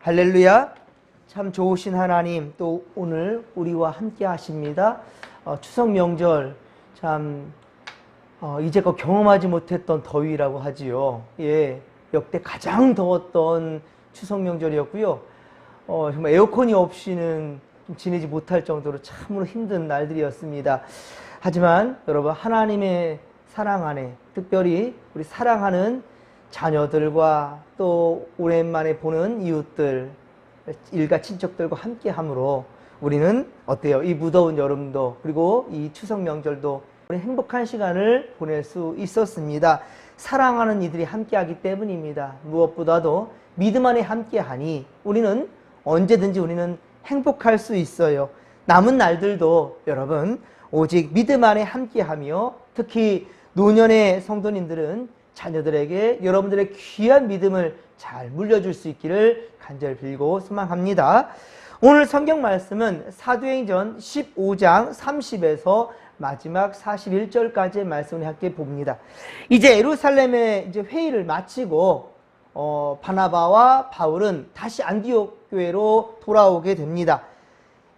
할렐루야. 참 좋으신 하나님, 또 오늘 우리와 함께 하십니다. 추석 명절 참 이제껏 경험하지 못했던 더위라고 하지요. 예, 역대 가장 더웠던 추석 명절이었고요. 정말 에어컨이 없이는 좀 지내지 못할 정도로 참으로 힘든 날들이었습니다. 하지만 여러분, 하나님의 사랑 안에, 특별히 우리 사랑하는 자녀들과 또 오랜만에 보는 이웃들, 일가 친척들과 함께 함으로 우리는 어때요? 이 무더운 여름도, 그리고 이 추석 명절도 행복한 시간을 보낼 수 있었습니다. 사랑하는 이들이 함께하기 때문입니다. 무엇보다도 믿음 안에 함께하니 우리는 언제든지 우리는 행복할 수 있어요. 남은 날들도 여러분 오직 믿음 안에 함께하며, 특히 노년의 성도님들은 자녀들에게 여러분들의 귀한 믿음을 잘 물려줄 수 있기를 간절히 빌고 소망합니다. 오늘 성경 말씀은 사도행전 15장 30에서 마지막 41절까지의 말씀을 함께 봅니다. 이제 예루살렘의 회의를 마치고 바나바와 바울은 다시 안디옥 교회로 돌아오게 됩니다.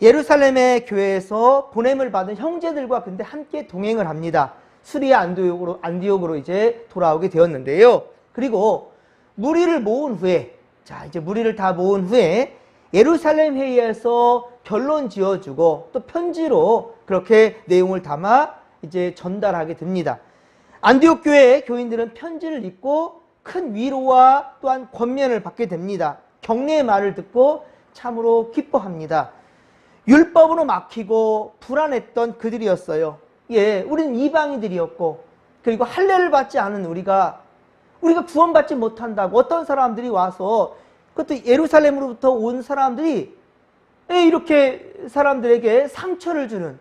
예루살렘의 교회에서 보냄을 받은 형제들과 근데 함께 동행을 합니다. 수리아 안디옥으로 이제 돌아오게 되었는데요. 그리고 무리를 모은 후에, 이제 무리를 다 모은 후에 예루살렘 회의에서 결론 지어주고 또 편지로 그렇게 내용을 담아 이제 전달하게 됩니다. 안디옥 교회의 교인들은 편지를 읽고 큰 위로와 또한 권면을 받게 됩니다. 격려의 말을 듣고 참으로 기뻐합니다. 율법으로 막히고 불안했던 그들이었어요. 예, 우리는 이방인들이었고, 그리고 할례를 받지 않은 우리가 구원받지 못한다고 어떤 사람들이 와서, 그것도 예루살렘으로부터 온 사람들이 이렇게 사람들에게 상처를 주는,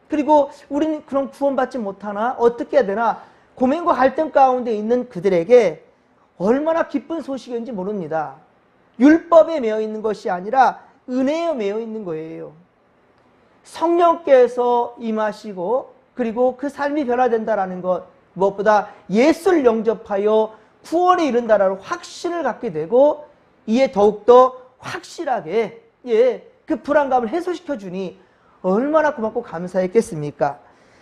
그리고 우리는 그럼 구원받지 못하나 어떻게 해야 되나 고민과 갈등 가운데 있는 그들에게 얼마나 기쁜 소식인지 모릅니다. 율법에 매여 있는 것이 아니라 은혜에 매여 있는 거예요. 성령께서 임하시고 그리고 그 삶이 변화된다라는 것, 무엇보다 예수를 영접하여 구원에 이른다라는 확신을 갖게 되고, 이에 더욱더 확실하게 그 불안감을 해소시켜 주니 얼마나 고맙고 감사했겠습니까?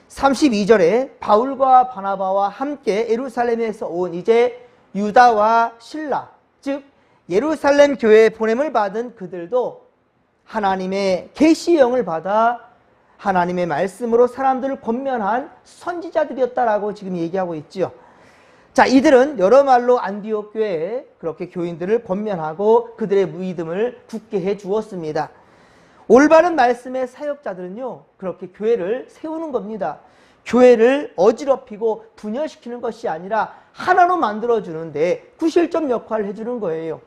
32절에 바울과 바나바와 함께 예루살렘에서 온 이제 유다와 실라, 즉 예루살렘 교회에 보냄을 받은 그들도 하나님의 계시의 영을 받아 하나님의 말씀으로 사람들을 권면한 선지자들이었다라고 지금 얘기하고 있지요. 자, 이들은 여러 말로 안디옥 교회에 그렇게 교인들을 권면하고 그들의 믿음을 굳게 해 주었습니다. 올바른 말씀의 사역자들은요, 그렇게 교회를 세우는 겁니다. 교회를 어지럽히고 분열시키는 것이 아니라 하나로 만들어주는데 구실점 역할을 해주는 거예요.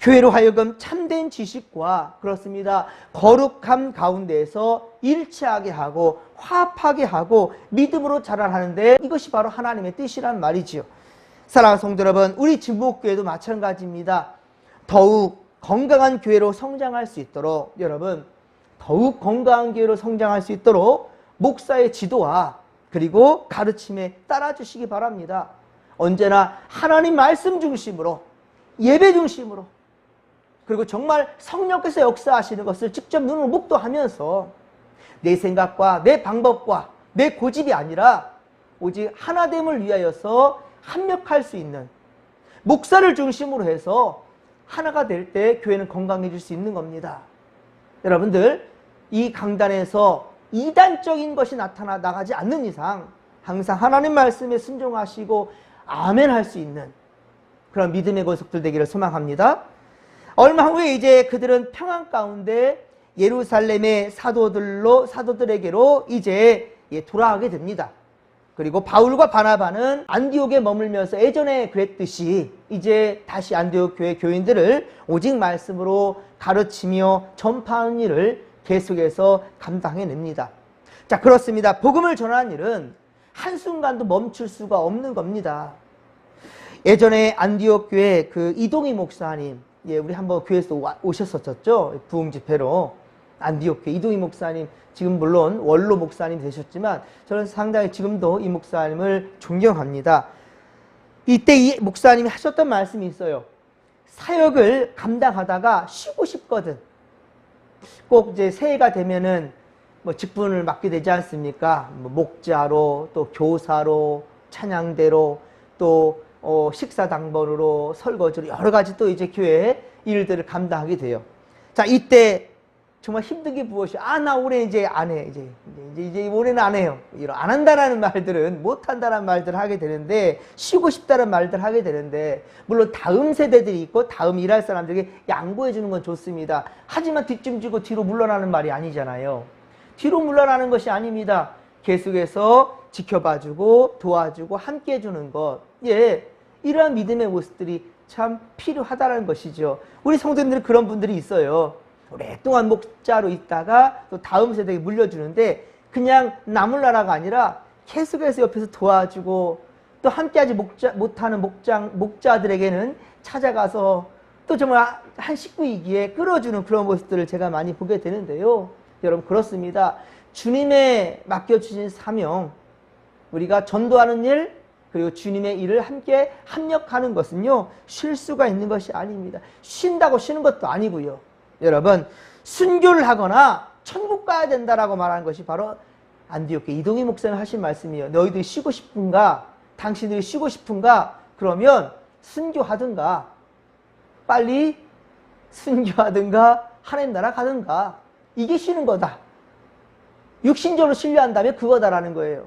교회로 하여금 참된 지식과, 그렇습니다, 거룩함 가운데에서 일치하게 하고 화합하게 하고 믿음으로 자라나는데, 이것이 바로 하나님의 뜻이란 말이지요. 사랑하는 성도 여러분, 우리 진목교회도 마찬가지입니다. 더욱 건강한 교회로 성장할 수 있도록, 여러분 더욱 건강한 교회로 성장할 수 있도록 목사의 지도와 그리고 가르침에 따라주시기 바랍니다. 언제나 하나님 말씀 중심으로, 예배 중심으로, 그리고 정말 성령께서 역사하시는 것을 직접 눈으로 목도하면서 내 생각과 내 방법과 내 고집이 아니라 오직 하나됨을 위하여서 합력할 수 있는 목사를 중심으로 해서 하나가 될 때 교회는 건강해질 수 있는 겁니다. 여러분들, 이 강단에서 이단적인 것이 나가지 않는 이상 항상 하나님 말씀에 순종하시고 아멘 할 수 있는 그런 믿음의 권속들 되기를 소망합니다. 얼마 후에 이제 그들은 평안 가운데 예루살렘의 사도들에게로 이제 돌아가게 됩니다. 그리고 바울과 바나바는 안디옥에 머물면서 예전에 그랬듯이 이제 다시 안디옥 교회 교인들을 오직 말씀으로 가르치며 전파하는 일을 계속해서 감당해냅니다. 자, 그렇습니다. 복음을 전하는 일은 한순간도 멈출 수가 없는 겁니다. 예전에 안디옥 교회 그 이동희 목사님, 우리 한번 교회에서 오셨었죠. 부흥 집회로. 안디옥 교회 이동희 목사님, 지금 물론 원로 목사님 되셨지만 저는 상당히 지금도 이 목사님을 존경합니다. 이때 이 목사님이 하셨던 말씀이 있어요. 사역을 감당하다가 쉬고 싶거든. 꼭 이제 새해가 되면은 뭐 직분을 맡게 되지 않습니까? 뭐 목자로, 또 교사로, 찬양대로, 또 식사당번으로, 설거지로 여러 가지 또 이제 교회 일들을 감당하게 돼요. 자, 이때 정말 힘든 게 무엇이? 나 올해 이제 안 해. 이제 올해는 안 해요. 이런 안 한다라는 말들은, 못 한다라는 말들을 하게 되는데, 쉬고 싶다는 말들을 하게 되는데, 물론 다음 세대들이 있고 다음 일할 사람들에게 양보해 주는 건 좋습니다. 하지만 뒷짐지고 뒤로 물러나는 말이 아니잖아요. 뒤로 물러나는 것이 아닙니다. 계속해서 지켜봐주고 도와주고 함께 해주는 것. 예, 이러한 믿음의 모습들이 참 필요하다는 것이죠. 우리 성도님들은 그런 분들이 있어요. 오랫동안 목자로 있다가 또 다음 세대에 물려주는데 그냥 나물나라가 아니라 계속해서 옆에서 도와주고 또 함께하지 못하는 목자들에게는 찾아가서 또 정말 한 식구이기에 끌어주는 그런 모습들을 제가 많이 보게 되는데요. 여러분, 그렇습니다. 주님의 맡겨주신 사명, 우리가 전도하는 일, 그리고 주님의 일을 함께 합력하는 것은요, 쉴 수가 있는 것이 아닙니다. 쉰다고 쉬는 것도 아니고요. 여러분, 순교를 하거나 천국 가야 된다라고 말하는 것이 바로 안디옥 이동희 목사님 하신 말씀이에요. 너희들이 쉬고 싶은가? 당신들이 쉬고 싶은가? 그러면 순교하든가, 빨리 순교하든가, 하나님 나라 가든가. 이게 쉬는 거다. 육신적으로 신뢰한다면 그거다라는 거예요.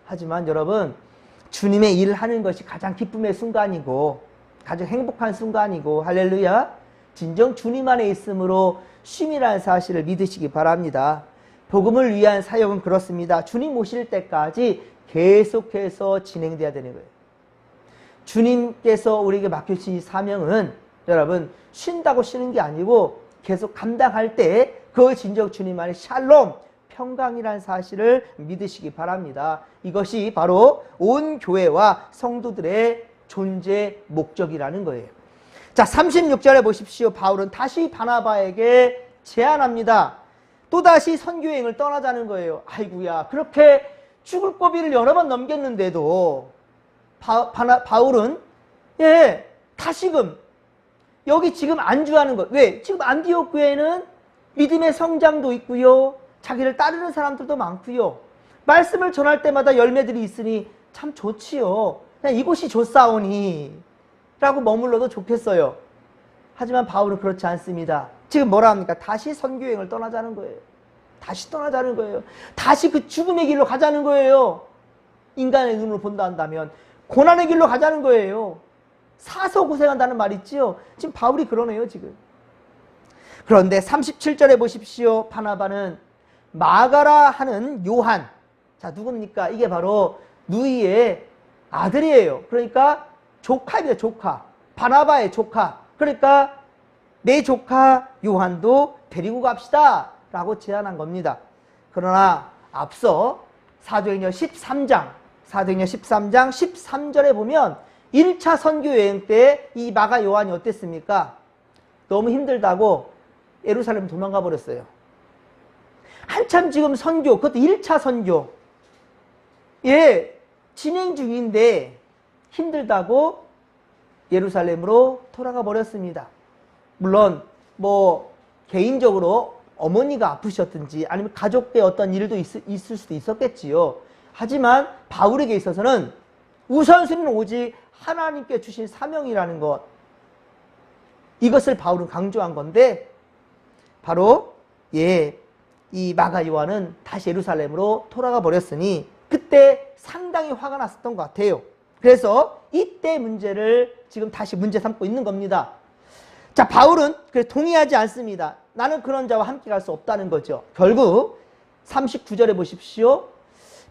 하지만 여러분, 주님의 일을 하는 것이 가장 기쁨의 순간이고 가장 행복한 순간이고, 할렐루야, 진정 주님 안에 있으므로 쉼이라는 사실을 믿으시기 바랍니다. 복음을 위한 사역은 그렇습니다. 주님 오실 때까지 계속해서 진행돼야 되는 거예요. 주님께서 우리에게 맡겨주신 사명은 여러분, 쉰다고 쉬는 게 아니고 계속 감당할 때 그 진정 주님 안에 샬롬, 평강이라는 사실을 믿으시기 바랍니다. 이것이 바로 온 교회와 성도들의 존재 목적이라는 거예요. 자, 36절에 보십시오. 바울은 다시 바나바에게 제안합니다. 또다시 선교행을 떠나자는 거예요. 아이고야, 그렇게 죽을 고비를 여러 번 넘겼는데도 바울은 다시금 여기 지금 안주하는 것. 왜? 지금 안디옥 교회는 믿음의 성장도 있고요, 자기를 따르는 사람들도 많고요, 말씀을 전할 때마다 열매들이 있으니 참 좋지요. 그냥 이곳이 좋사오니 라고 머물러도 좋겠어요. 하지만 바울은 그렇지 않습니다. 지금 뭐라 합니까? 다시 선교행을 떠나자는 거예요. 다시 떠나자는 거예요. 다시 그 죽음의 길로 가자는 거예요. 인간의 눈으로 본다 한다면 고난의 길로 가자는 거예요. 사서 고생한다는 말 있지요. 지금 바울이 그러네요, 지금. 그런데 37절에 보십시오. 바나바는 마가라 하는 요한. 자, 누굽니까? 이게 바로 누이의 아들이에요. 그러니까 조카입니다, 조카. 바나바의 조카. 그러니까 내 조카 요한도 데리고 갑시다 라고 제안한 겁니다. 그러나 앞서 사도행전 13장 13절에 보면 1차 선교여행 때 이 마가 요한이 어땠습니까? 너무 힘들다고 예루살렘 도망가 버렸어요. 한참 지금 선교, 그것도 1차 선교, 진행 중인데 힘들다고 예루살렘으로 돌아가 버렸습니다. 물론 뭐 개인적으로 어머니가 아프셨든지 아니면 가족의 어떤 일도 있을 수도 있었겠지요. 하지만 바울에게 있어서는 우선순위는 오직 하나님께 주신 사명이라는 것, 이것을 바울은 강조한 건데, 바로 이 마가 요한은 다시 예루살렘으로 돌아가 버렸으니 그때 상당히 화가 났었던 것 같아요. 그래서 이때 문제를 지금 다시 문제 삼고 있는 겁니다. 자, 바울은 그래서 동의하지 않습니다. 나는 그런 자와 함께 갈 수 없다는 거죠. 결국 39절에 보십시오.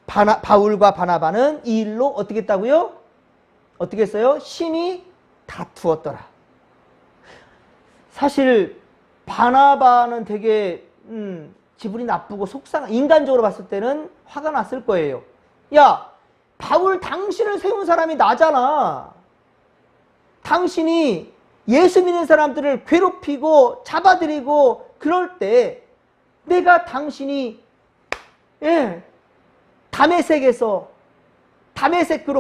바울과 바나바는 이 일로 어떻게 했다고요? 어떻게 했어요? 심히 다투었더라. 사실 바나바는 되게 기분이 나쁘고 인간적으로 봤을 때는 화가 났을 거예요. 야, 바울, 당신을 세운 사람이 나잖아. 당신이 예수 믿는 사람들을 괴롭히고 잡아들이고 그럴 때 내가 당신이 다메섹으로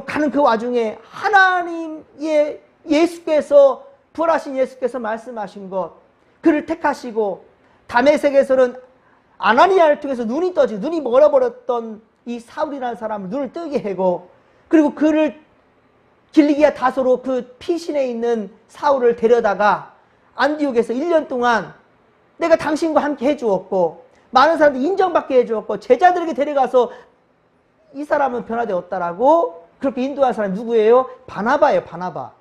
가는 그 와중에 하나님의 예수께서 부활하신 예수께서 말씀하신 것, 그를 택하시고 다메섹에서는 아나니아를 통해서 눈이 떠지고 눈이 멀어버렸던 이 사울이라는 사람을 눈을 뜨게 하고, 그리고 그를 길리기아 다소로 그 피신에 있는 사울을 데려다가 안디옥에서 1년 동안 내가 당신과 함께 해주었고 많은 사람들 인정받게 해주었고 제자들에게 데려가서 이 사람은 변화되었다라고 그렇게 인도한 사람이 누구예요? 바나바예요. 바나바.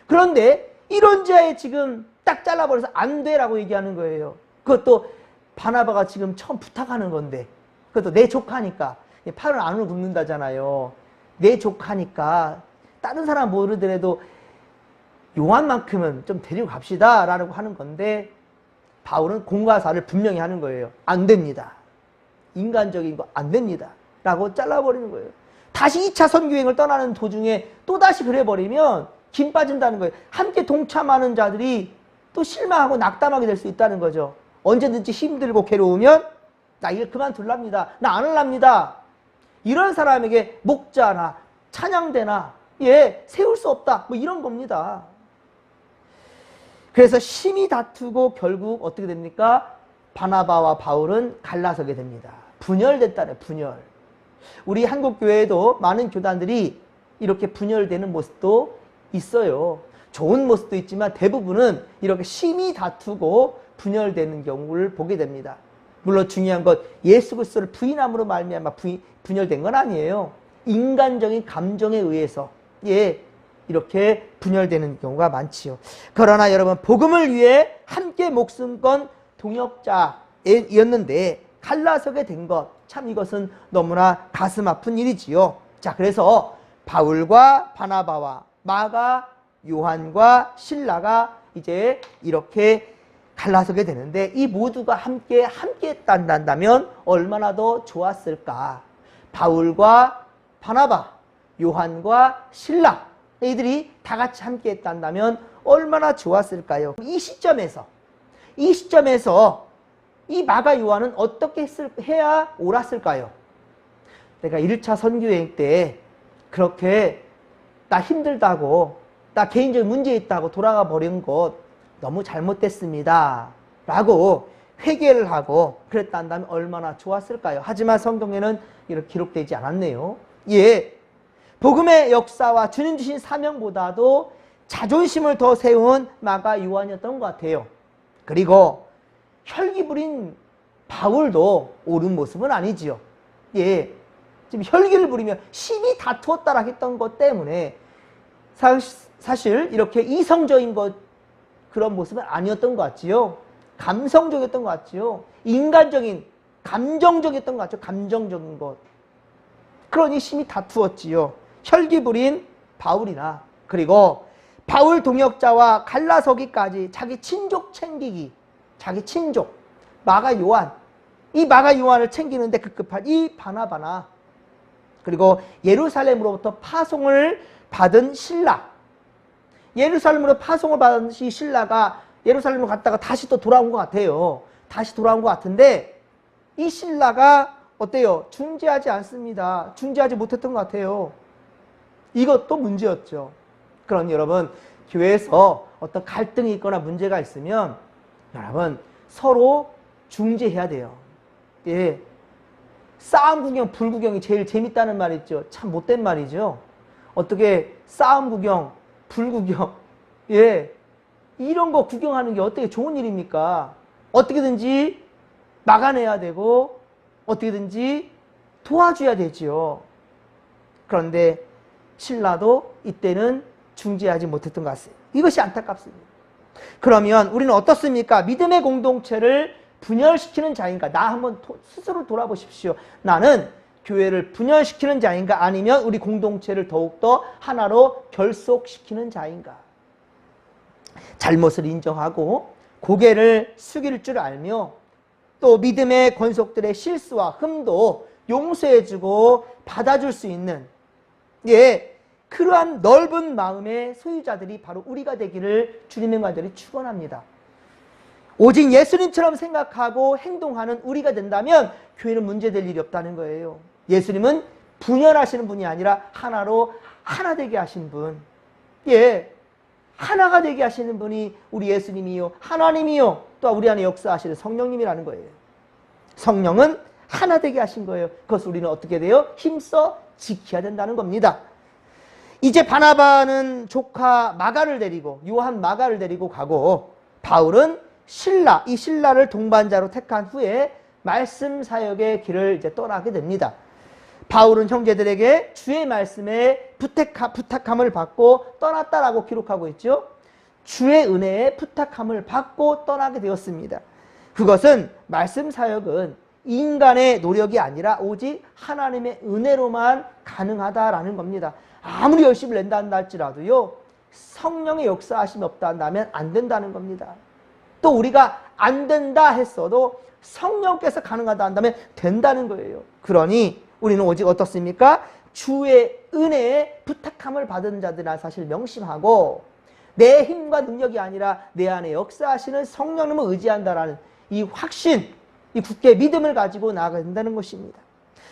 그런데 이런 자에 지금 딱 잘라버려서 안 돼라고 얘기하는 거예요. 그것도 바나바가 지금 처음 부탁하는 건데, 그것도 내 조카니까. 팔은 안으로 굽는다잖아요. 내 조카니까 다른 사람 모르더라도 요한만큼은 좀 데리고 갑시다 라고 하는 건데, 바울은 공과 사를 분명히 하는 거예요. 안 됩니다. 인간적인 거 안 됩니다 라고 잘라버리는 거예요. 다시 2차 선교행을 떠나는 도중에 또다시 그래버리면 김 빠진다는 거예요. 함께 동참하는 자들이 또 실망하고 낙담하게 될 수 있다는 거죠. 언제든지 힘들고 괴로우면 나 일 그만둘랍니다. 나 안 할랍니다. 이런 사람에게 목자나 찬양대나 세울 수 없다. 뭐 이런 겁니다. 그래서 심히 다투고 결국 어떻게 됩니까? 바나바와 바울은 갈라서게 됩니다. 분열됐다네, 분열. 우리 한국교회에도 많은 교단들이 이렇게 분열되는 모습도 있어요. 좋은 모습도 있지만 대부분은 이렇게 심히 다투고 분열되는 경우를 보게 됩니다. 물론 중요한 것, 예수 그리스도를 부인함으로 말미암아 분열된 건 아니에요. 인간적인 감정에 의해서 이렇게 분열되는 경우가 많지요. 그러나 여러분, 복음을 위해 함께 목숨 건 동역자였는데 갈라서게 된 것, 참 이것은 너무나 가슴 아픈 일이지요. 자, 그래서 바울과 바나바와 마가, 요한과 실라가 이제 이렇게 갈라서게 되는데, 이 모두가 함께 했단다면 얼마나 더 좋았을까. 바울과 바나바, 요한과 실라, 이들이 다 같이 함께 했단다면 얼마나 좋았을까요? 이 시점에서 이 마가 요한은 어떻게 해야 옳았을까요? 내가 1차 선교여행 때 그렇게 나 힘들다고, 나 개인적인 문제 있다고 돌아가 버린 것 너무 잘못됐습니다 라고 회개를 하고 그랬단다면 얼마나 좋았을까요? 하지만 성경에는 이렇게 기록되지 않았네요. 복음의 역사와 주님 주신 사명보다도 자존심을 더 세운 마가 요한이었던 것 같아요. 그리고 혈기 부린 바울도 옳은 모습은 아니지요. 지금 혈기를 부리며 심히 다투었다라 했던 것 때문에 사실 이렇게 이성적인 것, 그런 모습은 아니었던 것 같지요. 감성적이었던 것 같지요. 인간적인, 감정적이었던 것 같죠. 감정적인 것. 그러니 심히 다투었지요. 혈기 부린 바울이나, 그리고 바울 동역자와 갈라서기까지 자기 친족 챙기기, 자기 친족 마가 요한, 이 마가 요한을 챙기는데 급급한 이 바나바나, 그리고 예루살렘으로부터 파송을 받은 실라, 예루살렘으로 파송을 받은 이 실라가 예루살렘으로 갔다가 다시 또 돌아온 것 같아요. 다시 돌아온 것 같은데 이 실라가 어때요? 중재하지 않습니다. 중재하지 못했던 것 같아요. 이것도 문제였죠. 그러니 여러분, 교회에서 어떤 갈등이 있거나 문제가 있으면 여러분 서로 중재해야 돼요. 싸움 구경, 불구경이 제일 재밌다는 말 있죠. 참 못된 말이죠. 어떻게 싸움 구경, 불구경, 이런 거 구경하는 게 어떻게 좋은 일입니까? 어떻게든지 막아내야 되고 어떻게든지 도와줘야 되지요. 그런데 신라도 이때는 중재하지 못했던 것 같습니다. 이것이 안타깝습니다. 그러면 우리는 어떻습니까? 믿음의 공동체를 분열시키는 자인가? 나 한번 스스로 돌아보십시오. 나는 교회를 분열시키는 자인가? 아니면 우리 공동체를 더욱더 하나로 결속시키는 자인가? 잘못을 인정하고 고개를 숙일 줄 알며 또 믿음의 권속들의 실수와 흠도 용서해주고 받아줄 수 있는 그러한 넓은 마음의 소유자들이 바로 우리가 되기를 주님의 관절이 축원합니다. 오직 예수님처럼 생각하고 행동하는 우리가 된다면 교회는 문제될 일이 없다는 거예요. 예수님은 분열하시는 분이 아니라 하나로 하나 되게 하신 분. 하나가 되게 하시는 분이 우리 예수님이요, 하나님이요, 또 우리 안에 역사하시는 성령님이라는 거예요. 성령은 하나 되게 하신 거예요. 그것을 우리는 어떻게 돼요? 힘써 지켜야 된다는 겁니다. 이제 바나바는 조카 마가를 데리고, 요한 마가를 데리고 가고, 바울은 이 실라를 동반자로 택한 후에 말씀 사역의 길을 이제 떠나게 됩니다. 바울은 형제들에게 주의 말씀에 부탁함을 받고 떠났다라고 기록하고 있죠. 주의 은혜에 부탁함을 받고 떠나게 되었습니다. 그것은 말씀 사역은 인간의 노력이 아니라 오직 하나님의 은혜로만 가능하다라는 겁니다. 아무리 열심히 낸다 할지라도요, 성령의 역사하심이 없다 한다면 안 된다는 겁니다. 또 우리가 안 된다 했어도 성령께서 가능하다 한다면 된다는 거예요. 그러니 우리는 오직 어떻습니까? 주의 은혜에 부탁함을 받은 자들이라 사실 명심하고, 내 힘과 능력이 아니라 내 안에 역사하시는 성령님을 의지한다라는 이 확신, 이 굳게 믿음을 가지고 나아가야 된다는 것입니다.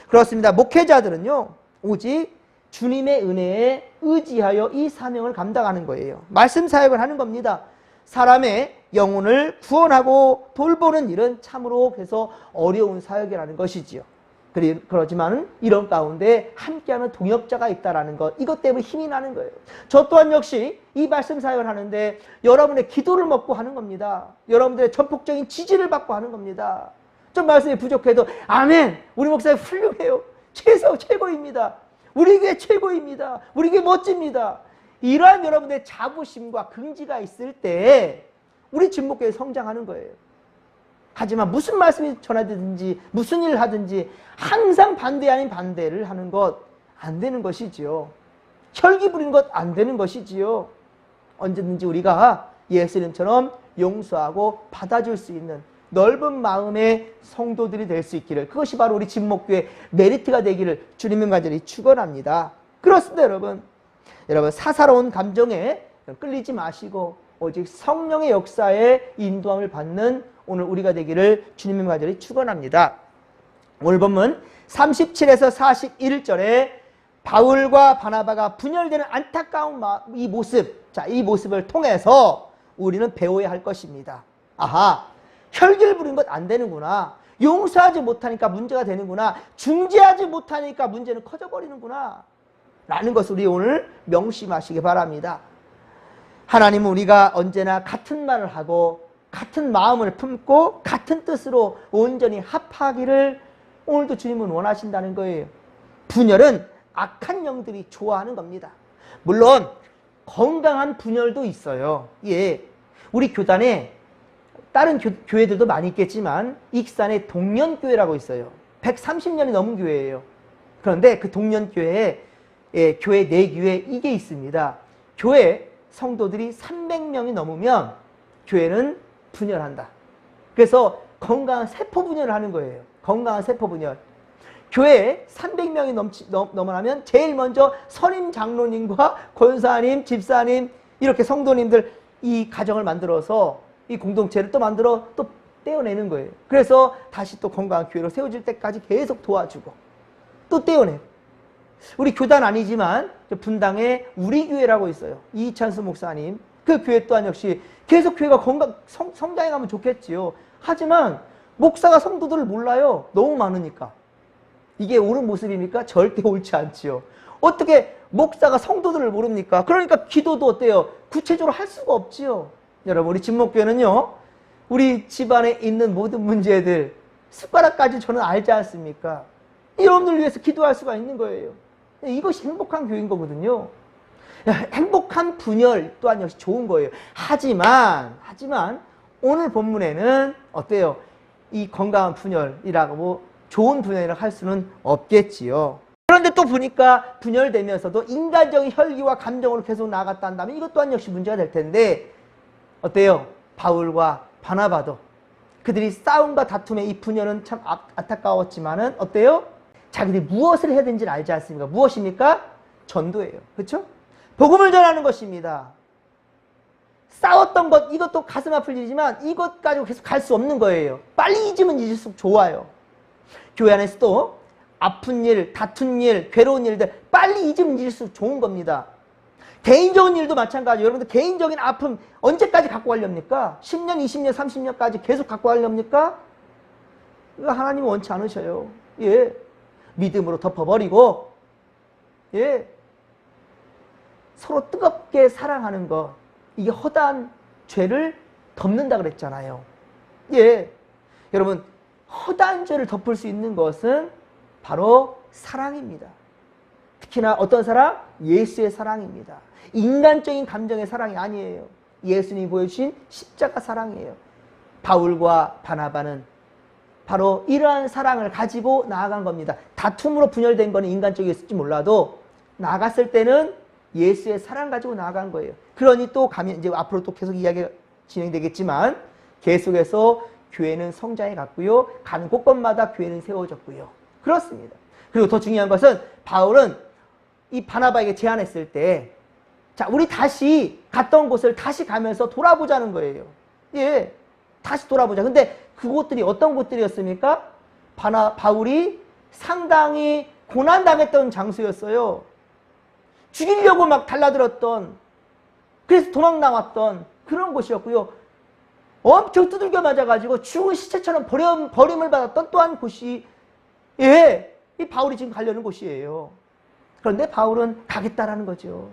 그렇습니다. 목회자들은요, 오직 주님의 은혜에 의지하여 이 사명을 감당하는 거예요. 말씀 사역을 하는 겁니다. 사람의 영혼을 구원하고 돌보는 일은 참으로 그래서 어려운 사역이라는 것이지요. 그렇지만 이런 가운데 함께하는 동역자가 있다는 것, 이것 때문에 힘이 나는 거예요. 저 또한 역시 이 말씀 사역을 하는데 여러분의 기도를 먹고 하는 겁니다. 여러분들의 전폭적인 지지를 받고 하는 겁니다. 좀 말씀이 부족해도 아멘, 우리 목사님 훌륭해요, 최고입니다, 우리 교회 최고입니다, 우리 교회 멋집니다, 이러한 여러분의 자부심과 긍지가 있을 때 우리 진목교회 성장하는 거예요. 하지만 무슨 말씀이 전하든지 무슨 일을 하든지 항상 반대 아닌 반대를 하는 것 안 되는 것이지요. 혈기 부리는 것 안 되는 것이지요. 언제든지 우리가 예수님처럼 용서하고 받아줄 수 있는 넓은 마음의 성도들이 될 수 있기를, 그것이 바로 우리 진목교회 메리트가 되기를 주님의 간절히 축원합니다. 그렇습니다. 여러분 사사로운 감정에 끌리지 마시고 오직 성령의 역사에 인도함을 받는 오늘 우리가 되기를 주님의 간절히 축원합니다. 오늘 본문 37에서 41절에 바울과 바나바가 분열되는 안타까운 이 모습, 이 모습을 통해서 우리는 배워야 할 것입니다. 아하, 혈기를 부리는 것 안 되는구나, 용서하지 못하니까 문제가 되는구나, 중재하지 못하니까 문제는 커져버리는구나 라는 것을 우리 오늘 명심하시기 바랍니다. 하나님은 우리가 언제나 같은 말을 하고 같은 마음을 품고 같은 뜻으로 온전히 합하기를 오늘도 주님은 원하신다는 거예요. 분열은 악한 영들이 좋아하는 겁니다. 물론 건강한 분열도 있어요. 예, 우리 교단에 다른 교회들도 많이 있겠지만 익산에 동년교회라고 있어요. 130년이 넘은 교회예요. 그런데 그 동년교회에 교회 내규에 이게 있습니다. 교회 성도들이 300명이 넘으면 교회는 분열한다. 그래서 건강한 세포 분열을 하는 거예요. 건강한 세포 분열. 교회에 300명이 넘어가면 제일 먼저 선임 장로님과 권사님, 집사님, 이렇게 성도님들 이 가정을 만들어서 이 공동체를 또 만들어 또 떼어내는 거예요. 그래서 다시 또 건강한 교회로 세워질 때까지 계속 도와주고 또 떼어내고. 우리 교단 아니지만 분당에 우리 교회라고 있어요. 이찬수 목사님. 그 교회 또한 역시 계속 교회가 성장해 가면 좋겠지요. 하지만 목사가 성도들을 몰라요. 너무 많으니까. 이게 옳은 모습입니까? 절대 옳지 않지요. 어떻게 목사가 성도들을 모릅니까? 그러니까 기도도 어때요? 구체적으로 할 수가 없지요. 여러분, 우리 진목교회는요, 우리 집안에 있는 모든 문제들 숟가락까지 저는 알지 않습니까? 여러분들 위해서 기도할 수가 있는 거예요. 이것이 행복한 교회인 거거든요. 행복한 분열 또한 역시 좋은 거예요. 하지만 오늘 본문에는 어때요? 이 건강한 분열이라고 좋은 분열을 할 수는 없겠지요. 그런데 또 보니까 분열되면서도 인간적인 혈기와 감정으로 계속 나아갔다 한다면 이것 또한 역시 문제가 될 텐데, 어때요? 바울과 바나바도 그들이 싸움과 다툼의 이 분열은 참 안타까웠지만은 어때요? 자기들이 무엇을 해야 되는지를 알지 않습니까? 무엇입니까? 전도예요. 그렇죠? 복음을 전하는 것입니다. 싸웠던 것, 이것도 가슴 아플 일이지만 이것 가지고 계속 갈 수 없는 거예요. 빨리 잊으면 잊을수록 좋아요. 교회 안에서도 아픈 일, 다툰 일, 괴로운 일들 빨리 잊으면 잊을수록 좋은 겁니다. 개인적인 일도 마찬가지예요. 여러분들 개인적인 아픔 언제까지 갖고 가렵니까? 10년, 20년, 30년까지 계속 갖고 가렵니까? 이거 하나님은 원치 않으셔요. 예. 믿음으로 덮어버리고, 예. 서로 뜨겁게 사랑하는 것, 이게 허다한 죄를 덮는다 그랬잖아요. 예. 여러분, 허다한 죄를 덮을 수 있는 것은 바로 사랑입니다. 특히나 어떤 사랑? 예수의 사랑입니다. 인간적인 감정의 사랑이 아니에요. 예수님이 보여주신 십자가 사랑이에요. 바울과 바나바는 바로 이러한 사랑을 가지고 나아간 겁니다. 다툼으로 분열된 거는 인간적이었을지 몰라도 나아갔을 때는 예수의 사랑 가지고 나아간 거예요. 그러니 또 가면 이제 앞으로 또 계속 이야기가 진행되겠지만 계속해서 교회는 성장해 갔고요. 가는 곳곳마다 교회는 세워졌고요. 그렇습니다. 그리고 더 중요한 것은 바울은 이 바나바에게 제안했을 때, 자, 우리 다시 갔던 곳을 다시 가면서 돌아보자는 거예요. 예, 다시 돌아보자. 근데 그곳들이 어떤 곳들이었습니까? 바울이 상당히 고난당했던 장소였어요. 죽이려고 막 달라들었던, 그래서 도망 나왔던 그런 곳이었고요. 엄청 두들겨 맞아가지고 죽은 시체처럼 버림을 받았던 또한 곳이, 예, 이 바울이 지금 가려는 곳이에요. 그런데 바울은 가겠다라는 거죠.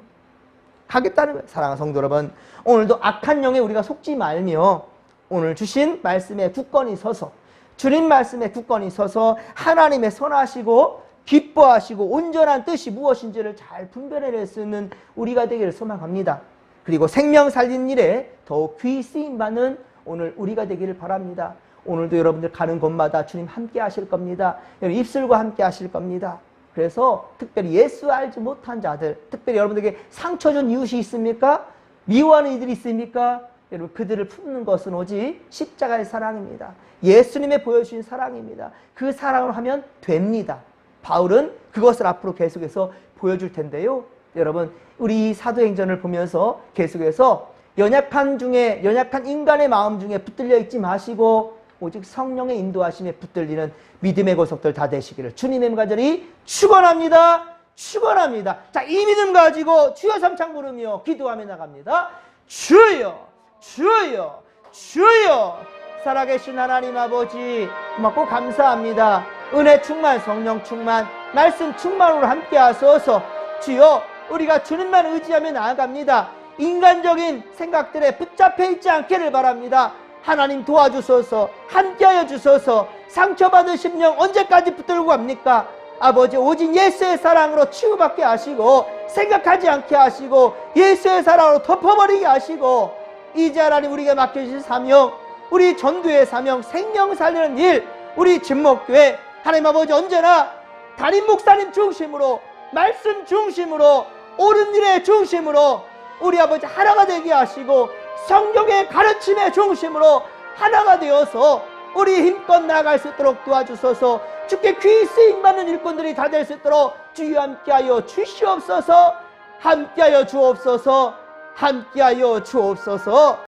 가겠다는 거예요. 사랑하는 성도 여러분, 오늘도 악한 영에 우리가 속지 말며 오늘 주신 말씀에 굳건히 서서, 주님 말씀에 굳건히 서서 하나님의 선하시고 기뻐하시고 온전한 뜻이 무엇인지를 잘 분별해낼 수 있는 우리가 되기를 소망합니다. 그리고 생명 살리는 일에 더욱 귀히 쓰임받는 오늘 우리가 되기를 바랍니다. 오늘도 여러분들 가는 곳마다 주님 함께 하실 겁니다. 여러분 입술과 함께 하실 겁니다. 그래서 특별히 예수 알지 못한 자들, 특별히 여러분들에게 상처 준 이웃이 있습니까? 미워하는 이들이 있습니까? 여러분 그들을 품는 것은 오직 십자가의 사랑입니다. 예수님의 보여주신 사랑입니다. 그 사랑을 하면 됩니다. 바울은 그것을 앞으로 계속해서 보여줄 텐데요. 여러분 우리 사도행전을 보면서 계속해서 연약한 인간의 마음 중에 붙들려 있지 마시고 오직 성령의 인도하심에 붙들리는 믿음의 고석들 다 되시기를 주님의 간절히 축원합니다. 축원합니다. 자, 이 믿음 가지고 주여 삼창 부르며 기도하며 나갑니다. 주여, 주여, 주여. 살아계신 하나님 아버지 고맙고 감사합니다. 은혜 충만, 성령 충만, 말씀 충만으로 함께 하소서. 주여, 우리가 주님만 의지하며 나아갑니다. 인간적인 생각들에 붙잡혀 있지 않기를 바랍니다. 하나님 도와주소서, 함께하여 주소서. 상처받은 심령 언제까지 붙들고 갑니까? 아버지 오직 예수의 사랑으로 치유받게 하시고 생각하지 않게 하시고 예수의 사랑으로 덮어버리게 하시고 이제 하나님 우리에게 맡겨주신 사명, 우리 전도의 사명, 생명 살리는 일, 우리 진목교회 하나님 아버지 언제나 담임 목사님 중심으로, 말씀 중심으로, 옳은 일의 중심으로 우리 아버지 하나가 되게 하시고 성경의 가르침의 중심으로 하나가 되어서 우리 힘껏 나아갈 수 있도록 도와주소서. 주께 귀히 쓰임받는 일꾼들이 다 될 수 있도록 주여 함께하여 주시옵소서. 함께하여 주옵소서. 함께하여 주옵소서.